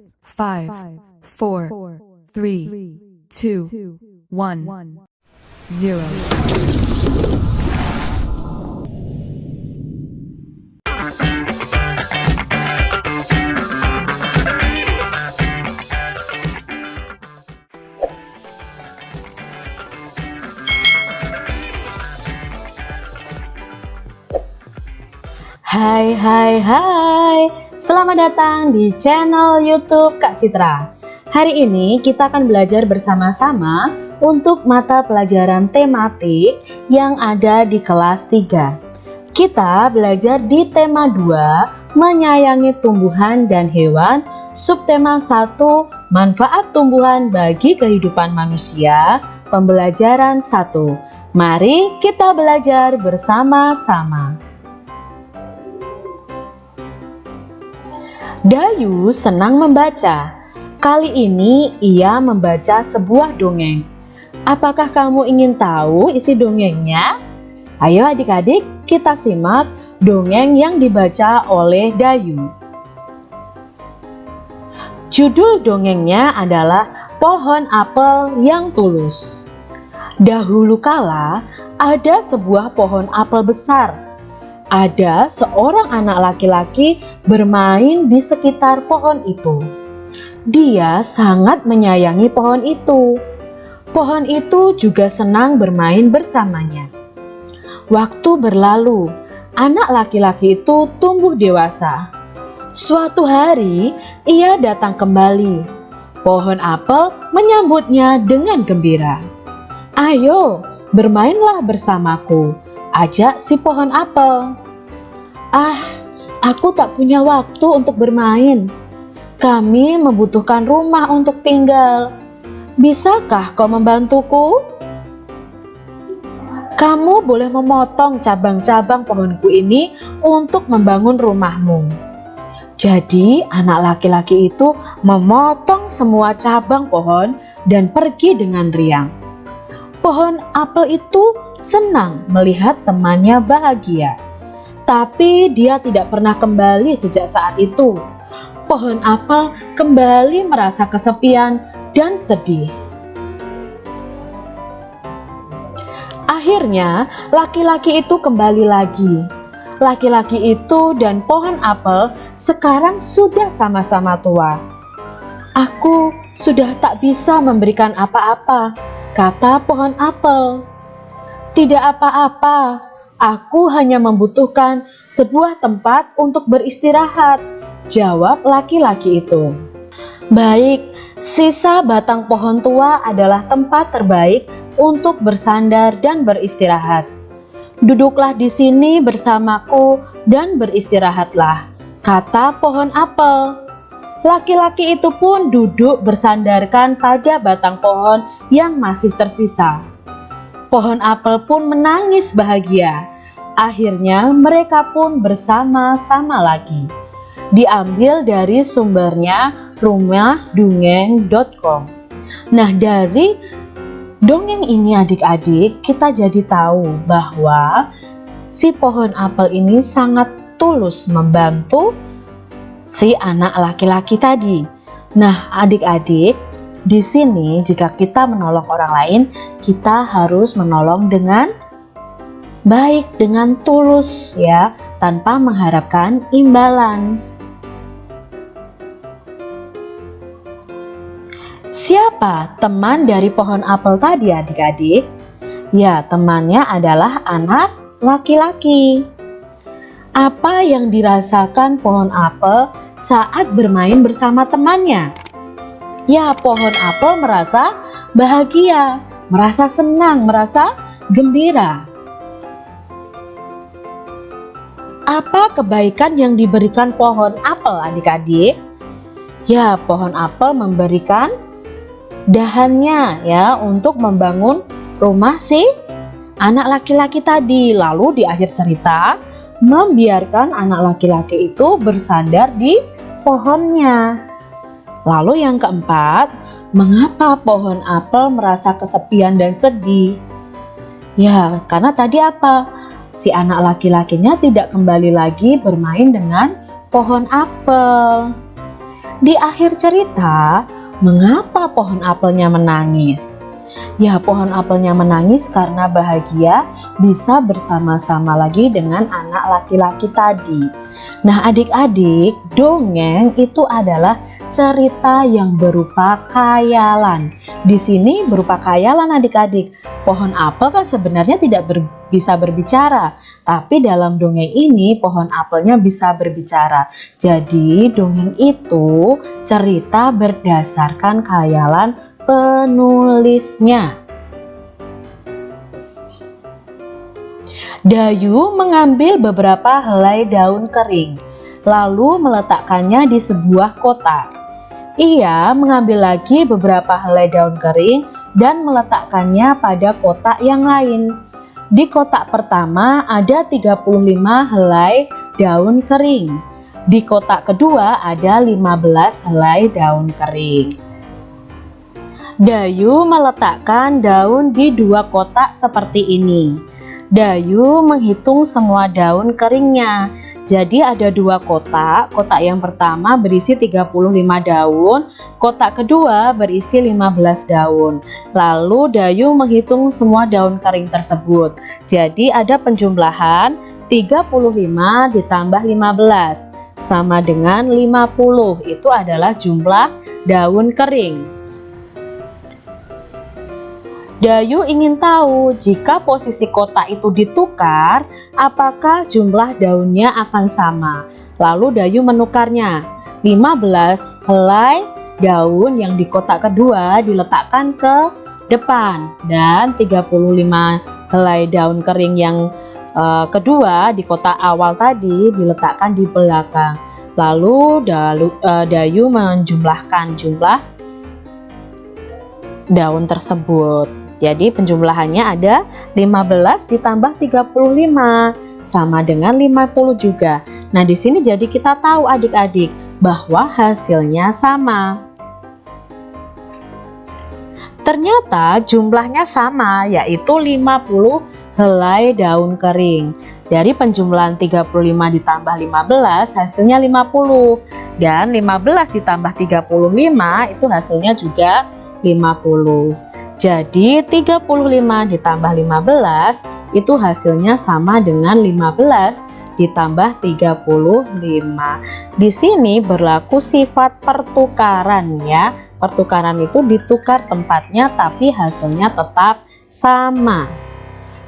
5, 4, 3, 2, 1, 0. Hai, selamat datang di channel YouTube Kak Citra. Hari ini kita akan belajar bersama-sama untuk mata pelajaran tematik yang ada di kelas 3. Kita belajar di tema 2, menyayangi tumbuhan dan hewan, subtema 1, manfaat tumbuhan bagi kehidupan manusia, pembelajaran 1. Mari kita belajar bersama-sama. Dayu senang membaca. Kali ini ia membaca sebuah dongeng. Apakah kamu ingin tahu isi dongengnya? Ayo adik-adik, kita simak dongeng yang dibaca oleh Dayu. Judul dongengnya adalah Pohon Apel yang Tulus. Dahulu kala ada sebuah pohon apel besar. Ada seorang anak laki-laki bermain di sekitar pohon itu. Dia sangat menyayangi pohon itu. Pohon itu juga senang bermain bersamanya. Waktu berlalu, anak laki-laki itu tumbuh dewasa. Suatu hari, ia datang kembali. Pohon apel menyambutnya dengan gembira. "Ayo, bermainlah bersamaku," ajak si pohon apel. "Ah, aku tak punya waktu untuk bermain. Kami membutuhkan rumah untuk tinggal. Bisakah kau membantuku? Kamu boleh memotong cabang-cabang pohonku ini untuk membangun rumahmu." Jadi anak laki-laki itu memotong semua cabang pohon dan pergi dengan riang. Pohon apel itu senang melihat temannya bahagia. Tapi dia tidak pernah kembali sejak saat itu. Pohon apel kembali merasa kesepian dan sedih. Akhirnya, laki-laki itu kembali lagi. Laki-laki itu dan pohon apel sekarang sudah sama-sama tua. "Aku sudah tak bisa memberikan apa-apa," kata pohon apel. "Tidak apa-apa. Aku hanya membutuhkan sebuah tempat untuk beristirahat," jawab laki-laki itu. "Baik, sisa batang pohon tua adalah tempat terbaik untuk bersandar dan beristirahat. Duduklah di sini bersamaku dan beristirahatlah," kata pohon apel. Laki-laki itu pun duduk bersandarkan pada batang pohon yang masih tersisa. Pohon apel pun menangis bahagia. Akhirnya mereka pun bersama-sama lagi. Diambil dari sumbernya rumahdongeng.com. Nah, dari dongeng ini adik-adik kita jadi tahu bahwa si pohon apel ini sangat tulus membantu si anak laki-laki tadi. Nah, adik-adik, di sini jika kita menolong orang lain, kita harus menolong dengan baik, dengan tulus ya, tanpa mengharapkan imbalan. Siapa teman dari pohon apel tadi adik-adik? Ya, temannya adalah anak laki-laki. Apa yang dirasakan pohon apel saat bermain bersama temannya? Ya, pohon apel merasa bahagia, merasa senang, merasa gembira. Apa kebaikan yang diberikan pohon apel adik-adik? Ya, pohon apel memberikan dahannya ya untuk membangun rumah si anak laki-laki tadi. Lalu di akhir cerita membiarkan anak laki-laki itu bersandar di pohonnya. Lalu yang keempat, mengapa pohon apel merasa kesepian dan sedih? Ya, karena tadi apa? Si anak laki-lakinya tidak kembali lagi bermain dengan pohon apel. Di akhir cerita, mengapa pohon apelnya menangis? Ya, pohon apelnya menangis karena bahagia bisa bersama-sama lagi dengan anak laki-laki tadi. Nah, adik-adik, dongeng itu adalah cerita yang berupa khayalan. Di sini berupa khayalan adik-adik. Pohon apel kan sebenarnya tidak bisa berbicara, tapi dalam dongeng ini pohon apelnya bisa berbicara. Jadi dongeng itu cerita berdasarkan khayalan penulisnya. Dayu mengambil beberapa helai daun kering, lalu meletakkannya di sebuah kotak. Ia mengambil lagi beberapa helai daun kering dan meletakkannya pada kotak yang lain. Di kotak pertama ada 35 helai daun kering. Di kotak kedua ada 15 helai daun kering. Dayu meletakkan daun di dua kotak seperti ini. Dayu menghitung semua daun keringnya. Jadi ada dua kotak. Kotak yang pertama berisi 35 daun, kotak kedua berisi 15 daun. Lalu Dayu menghitung semua daun kering tersebut. Jadi ada penjumlahan 35 ditambah 15 sama dengan 50. Itu adalah jumlah daun kering. Dayu ingin tahu jika posisi kotak itu ditukar, apakah jumlah daunnya akan sama. Lalu Dayu menukarnya. 15 helai daun yang di kotak kedua diletakkan ke depan dan 35 helai daun kering yang kedua di kotak awal tadi diletakkan di belakang. Lalu Dayu menjumlahkan jumlah daun tersebut. Jadi penjumlahannya ada 15 ditambah 35 sama dengan 50 juga. Nah, di sini jadi kita tahu adik-adik bahwa hasilnya sama. Ternyata jumlahnya sama, yaitu 50 helai daun kering. Dari penjumlahan 35 ditambah 15 hasilnya 50 dan 15 ditambah 35 itu hasilnya juga 50. Jadi 35 ditambah 15 itu hasilnya sama dengan 15 ditambah 35. Di sini berlaku sifat pertukaran ya. Pertukaran itu ditukar tempatnya tapi hasilnya tetap sama.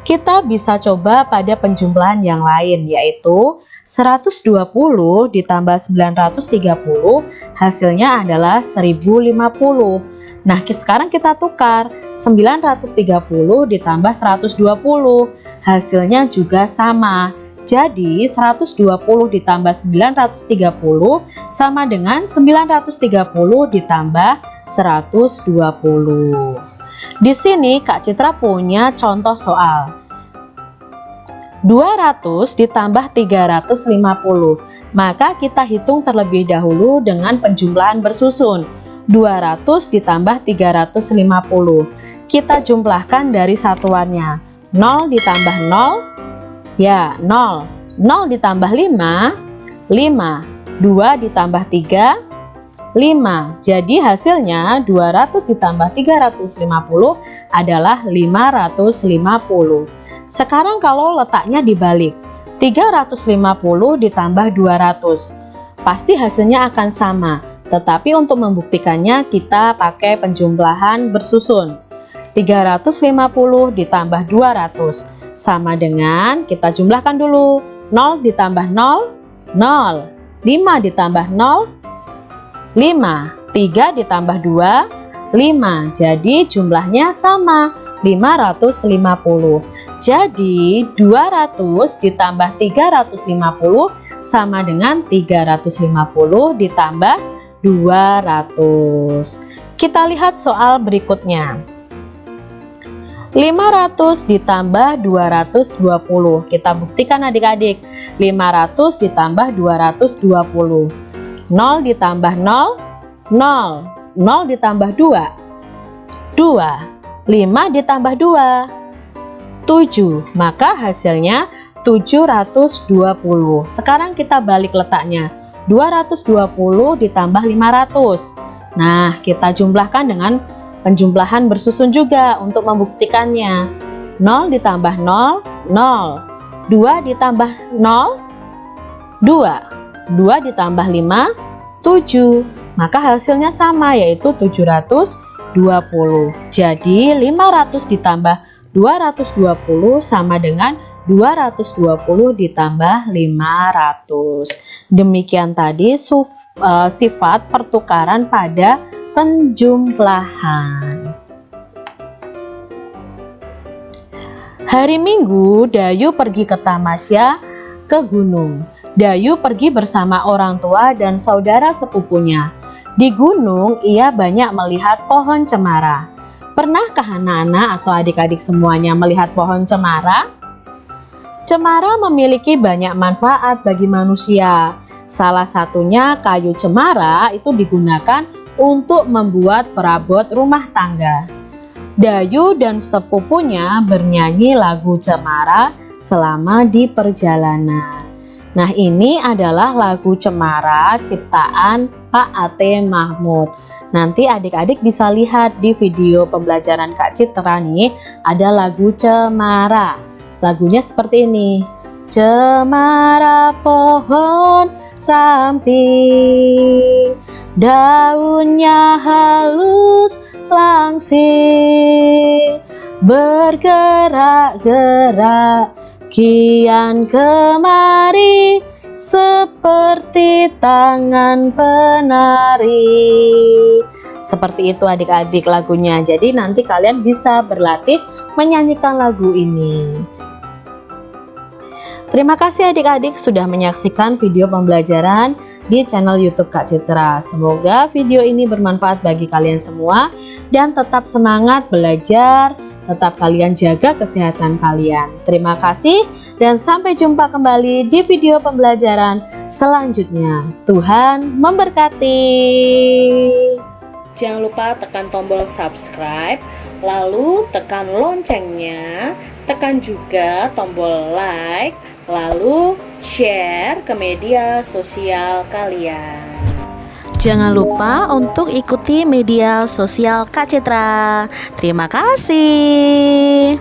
Kita bisa coba pada penjumlahan yang lain, yaitu 120 ditambah 930 hasilnya adalah 1050. Nah, sekarang kita tukar 930 ditambah 120 hasilnya juga sama. Jadi 120 ditambah 930 sama dengan 930 ditambah 120. Di sini Kak Citra punya contoh soal. 200 ditambah 350. Maka kita hitung terlebih dahulu dengan penjumlahan bersusun. 200 ditambah 350. Kita jumlahkan dari satuannya. 0 ditambah 0, ya 0. 0 ditambah 5, 5. 2 ditambah 3, 5. Jadi hasilnya 200 ditambah 350 adalah 550. Sekarang kalau letaknya dibalik, 350 ditambah 200, pasti hasilnya akan sama. Tetapi untuk membuktikannya kita pakai penjumlahan bersusun. 350 ditambah 200 sama dengan, kita jumlahkan dulu, 0 ditambah 0, 0. 5 ditambah 0, 5. 3 ditambah 2, 5. Jadi jumlahnya sama, 550. Jadi 200 ditambah 350 sama dengan 350 ditambah 200. Kita lihat soal berikutnya. 500 ditambah 220. Kita buktikan adik-adik. 500 ditambah 220. 0 ditambah 0, 0. 0 ditambah 2, 2. 5 ditambah 2, 7. Maka hasilnya 720. Sekarang kita balik letaknya. 220 ditambah 500. Nah, kita jumlahkan dengan penjumlahan bersusun juga untuk membuktikannya. 0 ditambah 0, 0. 2 ditambah 0, 2. 2 ditambah 5, 7. Maka hasilnya sama, yaitu 720. Jadi 500 ditambah 220 sama dengan 220 ditambah 500. Demikian tadi sifat pertukaran pada penjumlahan. Hari Minggu, Dayu pergi ke tamasya ke gunung. Dayu pergi bersama orang tua dan saudara sepupunya. Di gunung, ia banyak melihat pohon cemara. Pernahkah anak-anak atau adik-adik semuanya melihat pohon cemara? Cemara memiliki banyak manfaat bagi manusia. Salah satunya kayu cemara itu digunakan untuk membuat perabot rumah tangga. Dayu dan sepupunya bernyanyi lagu cemara selama di perjalanan. Nah, ini adalah lagu cemara ciptaan Pak A.T. Mahmud. Nanti adik-adik bisa lihat di video pembelajaran Kak Citra nih, ada lagu cemara. Lagunya seperti ini. Cemara pohon ramping, daunnya halus langsing, bergerak-gerak kian kemari, seperti tangan penari. Seperti itu adik-adik lagunya. Jadi nanti kalian bisa berlatih menyanyikan lagu ini. Terima kasih adik-adik sudah menyaksikan video pembelajaran di channel YouTube Kak Citra. Semoga video ini bermanfaat bagi kalian semua dan tetap semangat belajar, tetap kalian jaga kesehatan kalian. Terima kasih dan sampai jumpa kembali di video pembelajaran selanjutnya. Tuhan memberkati. Jangan lupa tekan tombol subscribe, lalu tekan loncengnya, tekan juga tombol like, lalu share ke media sosial kalian. Jangan lupa untuk ikuti media sosial Kak Citra. Terima kasih.